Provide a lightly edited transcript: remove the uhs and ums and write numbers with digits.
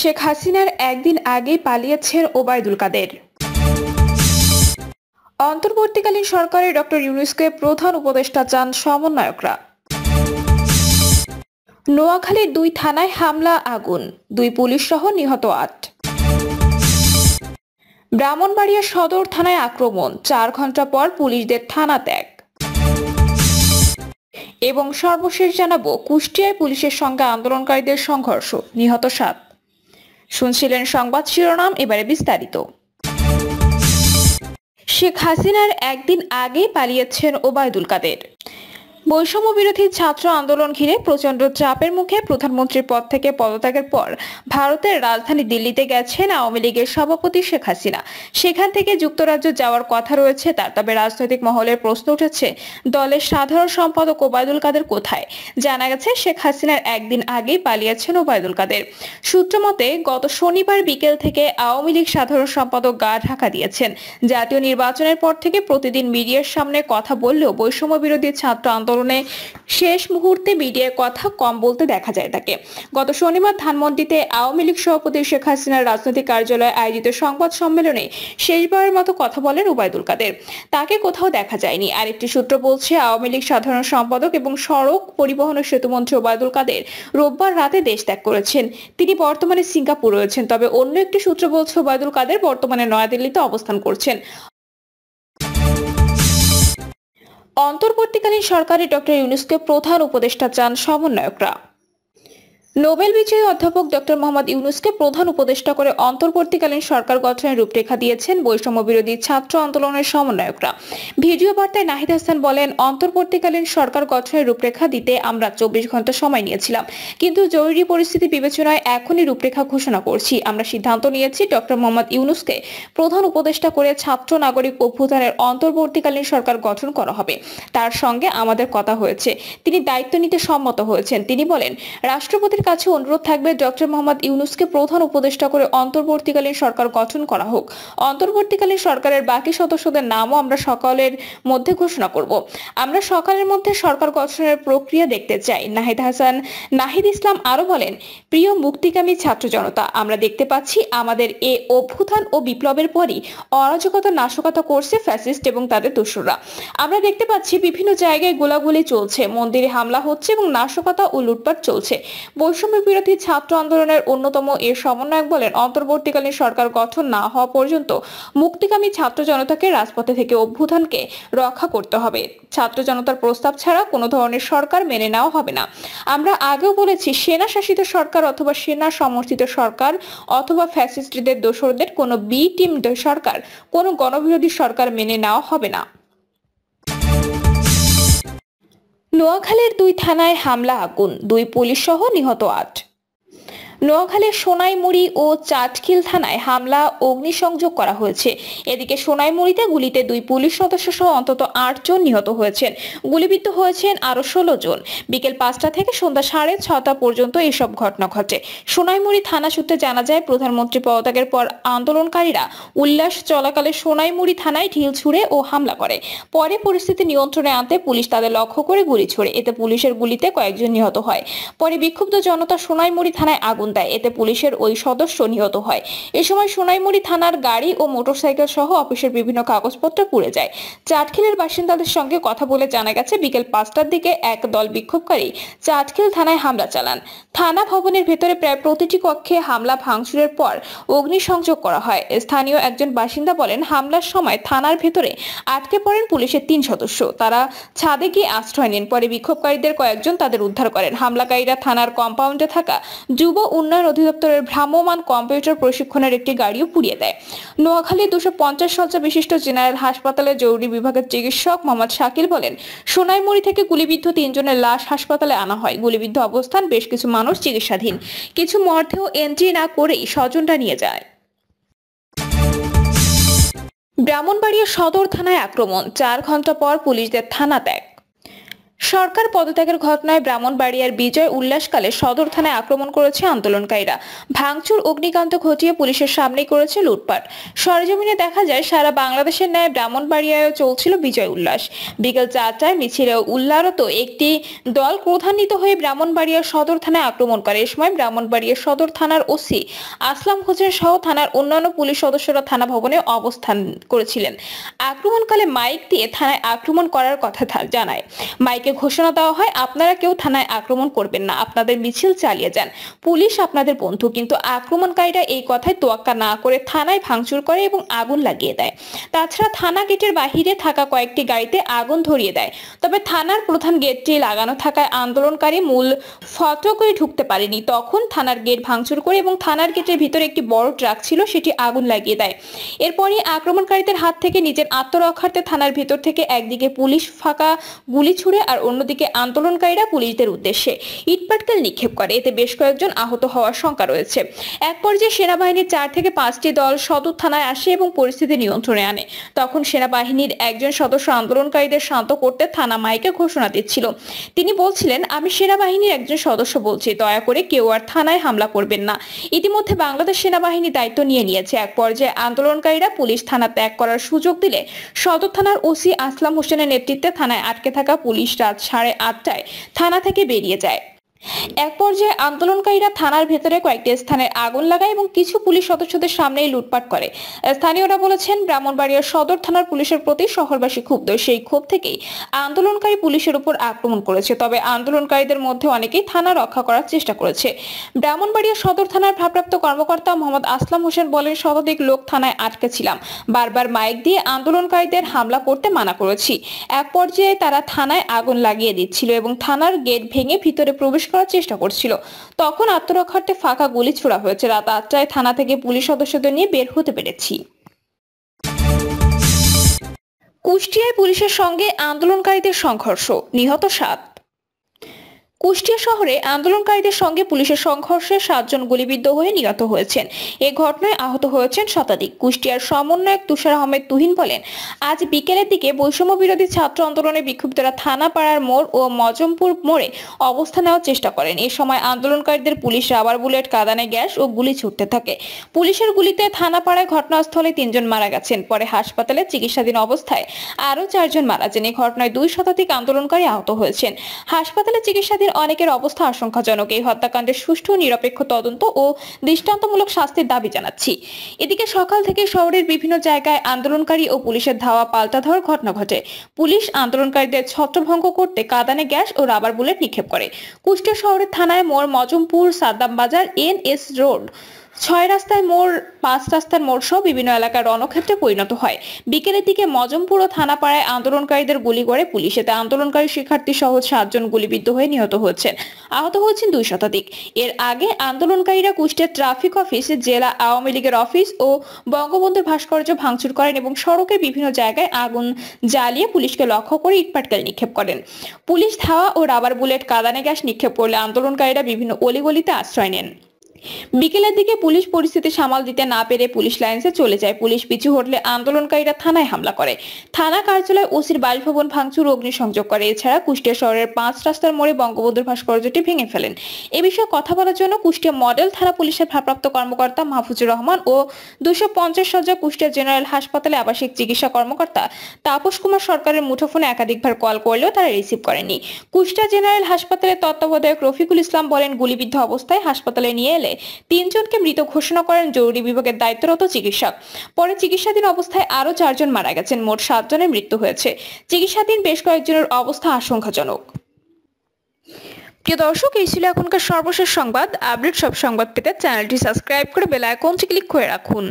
শেখ হাসিনার একদিন আগেই পালিয়েছেন ওবায়দুল কাদের। অন্তর্বর্তীকালীন সরকারে ডক্টর ইউনূসকে প্রধান উপদেষ্টা চান সমন্বয়করা। নোয়াখালীর 2 থানায় হামলা, আগুন, 2 পুলিশ সহ নিহত 8। ব্রাহ্মণবাড়িয়া সদর থানায় আক্রমণ, 4 ঘন্টা পর পুলিশদের থানা ত্যাগ। এবং সর্বশেষ জানাবো, কুষ্টিয়ায় পুলিশের সঙ্গে আন্দোলনকারীদের সংঘর্ষ, নিহত 7। শুনছিলেন সংবাদ শিরোনাম, এবারে বিস্তারিত। শেখ হাসিনার একদিন আগেই পালিয়েছেন ওবায়দুল কাদের। বৈষম্য বিরোধী ছাত্র আন্দোলন ঘিরে প্রচন্ড চাপের মুখে প্রধানমন্ত্রীর পদ থেকে পদত্যাগের পর ভারতের রাজধানী দিল্লিতে গেছেন আওয়ামী লীগের সভাপতি শেখ হাসিনা। সেখান থেকে যুক্তরাজ্য যাওয়ার কথা রয়েছে তার, তবে রাজনৈতিক মহলের প্রশ্ন উঠেছে দলের সাধারণ সম্পাদক ওবায়দুল কাদের কোথায়। জানা গেছে শেখ হাসিনার একদিন আগেই পালিয়েছেন ওবায়দুল কাদের। সূত্র মতে গত শনিবার বিকেল থেকে আওয়ামী লীগ সাধারণ সম্পাদক গা ঢাকা দিয়েছেন। জাতীয় নির্বাচনের পর থেকে প্রতিদিন মিডিয়ার সামনে কথা বললেও বৈষম্য বিরোধী ছাত্র আন্দোলনে শেষ মুহূর্তে মিডিয়ার কথা কম বলতে দেখা যায় তাকে। গত শনিবার ধানমন্ডিতে আওয়ামী লীগ সভাপতি শেখ হাসিনার রাজনৈতিক কার্যালয়ে আয়োজিত সংবাদ সম্মেলনে শেষবারের মতো কথা বলেন ওবায়দুল কাদের। তাকে কোথাও দেখা যায়নি। আরেকটি সূত্র বলছে আওয়ামী লীগ সাধারণ সম্পাদক এবং সড়ক পরিবহন ও সেতুমন্ত্রী ওবায়দুল কাদের রোববার রাতে দেশ ত্যাগ করেছেন। তিনি বর্তমানে সিঙ্গাপুর রয়েছেন। তবে অন্য একটি সূত্র বলছে ওবায়দুল কাদের বর্তমানে নয়াদিল্লিতে অবস্থান করছেন। অন্তর্বর্তীকালীন সরকারে ডক্টর ইউনূসকে প্রধান উপদেষ্টা চান সমন্বয়করা। নোবেল বিজয়ী অধ্যাপক ডক্টর মোহাম্মদ ইউনূসকে প্রধান উপদেষ্টা করে অন্তর্বর্তীকালীন সরকার গঠনের রূপরেখা দিয়েছেন বৈষম্য বিরোধী ছাত্র আন্দোলনের সমন্বয়করা। ভিডিও বার্তায় নাহিদ হাসান বলেন, অন্তর্বর্তীকালীন সরকার গঠনের রূপরেখা দিতে আমরা 24 ঘন্টা সময় নিয়েছিলাম, কিন্তু জরুরি পরিস্থিতি বিবেচনায় এখনই রূপরেখা ঘোষণা করছি। আমরা সিদ্ধান্ত নিয়েছি ডক্টর মোহাম্মদ ইউনূসকে প্রধান উপদেষ্টা করে ছাত্র নাগরিক অভ্যুত্থানের অন্তর্বর্তীকালীন সরকার গঠন করা হবে। তার সঙ্গে আমাদের কথা হয়েছে, তিনি দায়িত্ব নিতে সম্মত হয়েছেন। তিনি বলেন, রাষ্ট্রপতির কাছে অনুরোধ থাকবে ডক্টর মোহাম্মদ ইউনূসকে প্রধান উপদেষ্টা করে অন্তর্বর্তীকালীন সরকার গঠন করা হোক। অন্তর্বর্তীকালীন সরকারের বাকি সদস্যদের নামও আমরা সকালের মধ্যে ঘোষণা করব। আমরা সকালের মধ্যে সরকার গঠনের প্রক্রিয়া দেখতে চাই। নাহিদ ইসলাম আরো বলেন, প্রিয় মুক্তিকামী ছাত্র জনতা, আমরা দেখতে পাচ্ছি আমাদের এ অভ্যুত্থান ও বিপ্লবের পরই অরাজকতা নাশকতা করছে ফ্যাসিস্ট এবং তাদের দোসররা। আমরা দেখতে পাচ্ছি বিভিন্ন জায়গায় গোলাগুলি চলছে, মন্দিরে হামলা হচ্ছে এবং নাশকতা ও লুটপাট চলছে। বৈষম্য বিরোধী ছাত্র আন্দোলনের অন্যতম এর সমন্বয়ক বলেন, অন্তর্বর্তীকালীন সরকার গঠন না হওয়া পর্যন্ত মুক্তিকামী ছাত্র জনতাকে রাজপথে থেকে অভ্যুত্থানকে রক্ষা করতে হবে। ছাত্র জনতার প্রস্তাব ছাড়া কোনো ধরনের সরকার মেনে নেওয়া হবে না। আমরা আগেও বলেছি, সেনা শাসিত সরকার অথবা সেনা সমর্থিত সরকার অথবা ফ্যাসিস্টদের দোসরদের কোনো বি টিম সরকার, কোনো গণবিরোধী সরকার মেনে নেওয়া হবে না। নোয়াখালীর 2 থানায় হামলা, আগুন, 2 পুলিশ সহ নিহত 8। নোয়াখালীর সোনাইমুড়ি ও চাটখিল থানায় হামলা, অগ্নিসংযোগ করা হয়েছে। এদিকে সোনাইমুড়িতে গুলিতে 2 পুলিশ সদস্য সহ অন্তত 8 জন নিহত হয়েছেন। গুলিবিদ্ধ হয়েছেন আরো 16 জন। বিকেল 5টা থেকে সন্ধ্যা 6:30 পর্যন্ত এসব ঘটনা ঘটে। সোনাইমুড়ি থানা সূত্রে জানা যায়, প্রধানমন্ত্রী পদত্যাগের পর আন্দোলনকারীরা উল্লাস চলাকালে সোনাইমুড়ি থানায় ঢিল ছুড়ে ও হামলা করে। পরে পরিস্থিতি নিয়ন্ত্রণে আনতে পুলিশ তাদের লক্ষ্য করে গুলি ছোড়ে। এতে পুলিশের গুলিতে কয়েকজন নিহত হয়। পরে বিক্ষুব্ধ জনতা সোনাইমুড়ি থানায় আগুন দেয়। এতে পুলিশের ওই সদস্য নিহত হয়। এ সময় সোনাইমুড়ি থানার গাড়ি ও মোটরসাইকেল সহ অফিসের বিভিন্ন কাগজপত্র পুড়ে যায়। চাটখিলের বাসিন্দাদের সঙ্গে কথা বলে জানা গেছে, বিকেল 5টার দিকে এক দল বিক্ষোভকারী চাটখিল থানায় হামলা চালান। থানা ভবনের ভেতরে প্রায় প্রতিটি কক্ষে হামলা ভাঙচুরের পর অগ্নিসংযোগ করা হয়। স্থানীয় একজন বাসিন্দা বলেন, হামলার সময় থানার ভেতরে আটকে পড়েন পুলিশের 3 সদস্য। তারা ছাদে গিয়ে আশ্রয় নেন। পরে বিক্ষোভকারীদের কয়েকজন তাদের উদ্ধার করেন। হামলাকারীরা থানার কম্পাউন্ডে থাকা যুব উন্নয়ন অধিদপ্তরের ভ্রাম্যমাণ কম্পিউটার প্রশিক্ষণের একটি গাড়িও পুড়িয়ে দেয়। নোয়াখালী 250 শয্যা বিশিষ্ট জেনারেল হাসপাতালের জরুরি বিভাগের চিকিৎসক মোহাম্মদ শাকিল বলেন, সোনাইমুড়ি থেকে গুলিবিদ্ধ 3 জনের লাশ হাসপাতালে আনা হয়। গুলিবিদ্ধ অবস্থান বেশ কিছু মানুষ চিকিৎসাধীন। কিছু মর্ধেও এন্ট্রি না করেই স্বজনরা নিয়ে যায়। ব্রাহ্মণবাড়িয়া সদর থানায় আক্রমণ, 4 ঘন্টা পর পুলিশদের থানা ত্যাগ। সরকার পদত্যাগের ঘটনায় ব্রাহ্মণবাড়িয়ার বিজয় উল্লাসকালে সদর থানায় আক্রমণ করেছে আন্দোলনকারীরা। ভাঙচুর, অগ্নিকাণ্ড ঘটিয়ে পুলিশের সামনেই করেছে লুটপাট। সরেজমিনে দেখা যায় সারা বাংলাদেশের ন্যায় ব্রাহ্মণবাড়িয়ায়ও চলছিল বিজয় উল্লাস। বিকেল 4টায় মিছিলে উল্লারত একটি দল ক্রোধান্বিত হয়ে ব্রাহ্মণবাড়িয়া সদর থানায় আক্রমণ করে। এ সময় ব্রাহ্মণবাড়িয়া সদর থানার ওসি আসলাম হোসেন সহ থানার অন্যান্য পুলিশ সদস্যরা থানা ভবনে অবস্থান করেছিলেন। আক্রমণকালে মাইক দিয়ে থানায় আক্রমণ করার কথা জানায়। মাইকে ঘোষণা দেওয়া হয়, আপনারা কেউ থানায় আক্রমণ করবেন না, আপনাদের মিছিল চালিয়ে যান, পুলিশ আপনাদের বন্ধু। কিন্তু আক্রমণকারীরা এই কথায় তোয়াক্কা না করে থানায় ভাঙচুর করে এবং আগুন লাগিয়ে দেয়। তাছাড়া থানা গেটের বাহিরে থাকা কয়েকটি গাড়িতে আগুন ধরিয়ে দেয়। তবে থানার প্রধান গেটটি লাগানো থাকায় আন্দোলনকারী মূল ফটকে ঢুকতে পারেনি। তখন থানার গেট ভাঙচুর করে এবং থানার গেটের ভিতরে একটি বড় ট্রাক ছিল, সেটি আগুন লাগিয়ে দেয়। এরপরই আক্রমণকারীদের হাত থেকে নিজের আত্মরক্ষার্থে থানার ভিতর থেকে একদিকে পুলিশ ফাঁকা গুলি ছুড়ে আর অন্যদিকে আন্দোলনকারীরা পুলিশদের উদ্দেশ্যে ইটপাটকেল নিক্ষেপ করে। এতে বেশ কয়েকজন আহত হওয়ার শঙ্কা রয়েছে। এক পর্যায়ে সেনাবাহিনীর 4 থেকে 5টি দল সদর থানায় আসে এবং পরিস্থিতি নিয়ন্ত্রণে আনে। তখন সেনাবাহিনীর একজন সদস্য আন্দোলনকারীদের শান্ত করতে থানা মাইকে ঘোষণা দিচ্ছিল। তিনি বলছিলেন, আমি সেনাবাহিনীর একজন সদস্য বলছি, দয়া করে কেউ আর থানায় হামলা করবেন না। ইতিমধ্যে বাংলাদেশ সেনাবাহিনী দায়িত্ব নিয়েছে। এক পর্যায়ে আন্দোলনকারীরা পুলিশ থানা ত্যাগ করার সুযোগ দিলে সদর থানার ওসি আসলাম হোসেনের নেতৃত্বে থানায় আটকে থাকা পুলিশ রাত 8:30টায় থানা থেকে বেরিয়ে যায়। এক পর্যায়ে আন্দোলনকারীরা থানার ভেতরে কয়েকটি স্থানে আগুন লাগায় এবং কিছু পুলিশ সদস্যদের সামনেই লুটপাট করে। স্থানীয়রা বলেছেন, ব্রাহ্মণবাড়িয়া সদর থানার পুলিশের প্রতি শহরবাসী ক্ষুব্ধ। সেই ক্ষোভ থেকেই আন্দোলনকারী পুলিশের উপর আক্রমণ করেছে। তবে আন্দোলনকারীদের মধ্যে অনেকেই থানা রক্ষা করার চেষ্টা করেছে। ব্রাহ্মণবাড়িয়া সদর থানার ভারপ্রাপ্ত কর্মকর্তা মোহাম্মদ আসলাম হোসেন বলেন, শতাধিক লোক থানায় আটকে ছিলাম, বারবার মাইক দিয়ে আন্দোলনকারীদের হামলা করতে মানা করেছি। এক পর্যায়ে তারা থানায় আগুন লাগিয়ে দিচ্ছিল এবং থানার গেট ভেঙে ভিতরে প্রবেশ করার চেষ্টা করছিল। তখন আত্মরক্ষার্থে ফাঁকা গুলি ছোড়া হয়েছে। রাত 8টায় থানা থেকে পুলিশ সদস্যদের নিয়ে বের হতে পেরেছি। কুষ্টিয়ায় পুলিশের সঙ্গে আন্দোলনকারীদের সংঘর্ষ, নিহত 7। কুষ্টিয়া শহরে আন্দোলনকারীদের সঙ্গে পুলিশের সংঘর্ষে 7 জন গুলিবিদ্ধ হয়ে নিহত হয়েছেন। এই ঘটনায় আহত হয়েছেন শতাধিক। কুষ্টিয়ার সমন্বয়ক তুষার আহমেদ তুহিন বলেন, আজ বিকেলের দিকে বৈষম্য বিরোধী ছাত্র আন্দোলনে বিক্ষুব্ধরা থানাপাড়ার মোড় ও মজমপুর মোড়ে অবস্থান নেওয়ার চেষ্টা করেন। এই সময় আন্দোলনকারীদের পুলিশ রাবার বুলেট, কাঁদানে গ্যাস ও গুলি ছুটতে থাকে। পুলিশের গুলিতে থানাপাড়ায় ঘটনাস্থলে 3 জন মারা গেছেন। পরে হাসপাতালে চিকিৎসাধীন অবস্থায় আরো 4 জন মারা যান। এই ঘটনায় 2 শতাধিক আন্দোলনকারী আহত হয়েছেন। হাসপাতালে চিকিৎসাধীন অনেকের অবস্থা আশঙ্কাজনক। এই হত্যাকাণ্ডের সুষ্ঠু নিরপেক্ষ তদন্ত ও দৃষ্টান্তমূলক শাস্তির দাবি জানাচ্ছি। এদিকে সকাল থেকে শহরের বিভিন্ন জায়গায় আন্দোলনকারী ও পুলিশের ধাওয়া পাল্টা ধাওয়ার ঘটনা ঘটে। পুলিশ আন্দোলনকারীদের ছত্রভঙ্গ করতে কাঁদানে গ্যাস ও রাবার বুলেট নিক্ষেপ করে। কুষ্টিয়া শহরের থানায় মোড়, মজমপুর, সাদ্দাম বাজার, NS রোড, 6 রাস্তায় মোড়, 5 রাস্তার মোড় সহ বিভিন্ন এলাকার রণক্ষেত্রে পরিণত হয়। বিকেলের দিকে মজমপুর ও থানাপাড়ায় আন্দোলনকারীদের গুলি করে পুলিশ। এতে আন্দোলনকারী শিক্ষার্থী সহ 7 জন গুলিবিদ্ধ হয়ে নিহত হয়েছেন। আহত হয়েছেন 2 শতাধিক। এর আগে আন্দোলনকারীরা কুষ্টিয়া ট্রাফিক অফিস, জেলা আওয়ামী লীগের অফিস ও বঙ্গবন্ধুর ভাস্কর্য ভাঙচুর করেন এবং সড়কের বিভিন্ন জায়গায় আগুন জ্বালিয়ে পুলিশকে লক্ষ্য করে ইটপাটকেল নিক্ষেপ করেন। পুলিশ ধাওয়া ও রাবার বুলেট, কাঁদানে গ্যাস নিক্ষেপ করলে আন্দোলনকারীরা বিভিন্ন অলিগলিতে আশ্রয় নেন। বিকেলের দিকে পুলিশ পরিস্থিতি সামাল দিতে না পেরে পুলিশ লাইন্সে চলে যায়। পুলিশ পিছু হটলে আন্দোলনকারীরা থানায় হামলা করে। থানা কার্যালয়, ওসির বাসভবন ভাঙচুর, অগ্নিসংযোগ করে। এছাড়া কুষ্টিয়া শহরের 5 রাস্তার মোড়ে বঙ্গবন্ধুর ভাস্কর্যটি ভেঙে ফেলেন। এ বিষয়ে কথা বলার জন্য কুষ্টিয়া মডেল থানা পুলিশের ভারপ্রাপ্ত কর্মকর্তা মাহফুজুর রহমান ও 250 শয্যা কুষ্টিয়া জেনারেল হাসপাতালে আবাসিক চিকিৎসা কর্মকর্তা তাপস কুমার সরকারের মুঠোফোনে একাধিকবার কল করলেও তারা রিসিভ করেনি। কুষ্টিয়া জেনারেল হাসপাতালের তত্ত্বাবধায়ক রফিকুল ইসলাম বলেন, গুলিবিদ্ধ অবস্থায় হাসপাতালে নিয়ে এলে 3 জনকে মৃত ঘোষণা করেন জরুরি বিভাগের দায়িত্বরত চিকিৎসক। পরে চিকিৎসাধীন অবস্থায় আরো 4 জন মারা গেছেন। মোট 7 জনের মৃত্যু হয়েছে। চিকিৎসাধীন বেশ কয়েকজনের অবস্থা আশঙ্কাজনক। প্রিয় দর্শক, এই ছিল এখনকার সর্বশেষ সংবাদ। আপডেট সব সংবাদ পেতে চ্যানেলটি সাবস্ক্রাইব করে বেল আইকনটি ক্লিক করে রাখুন।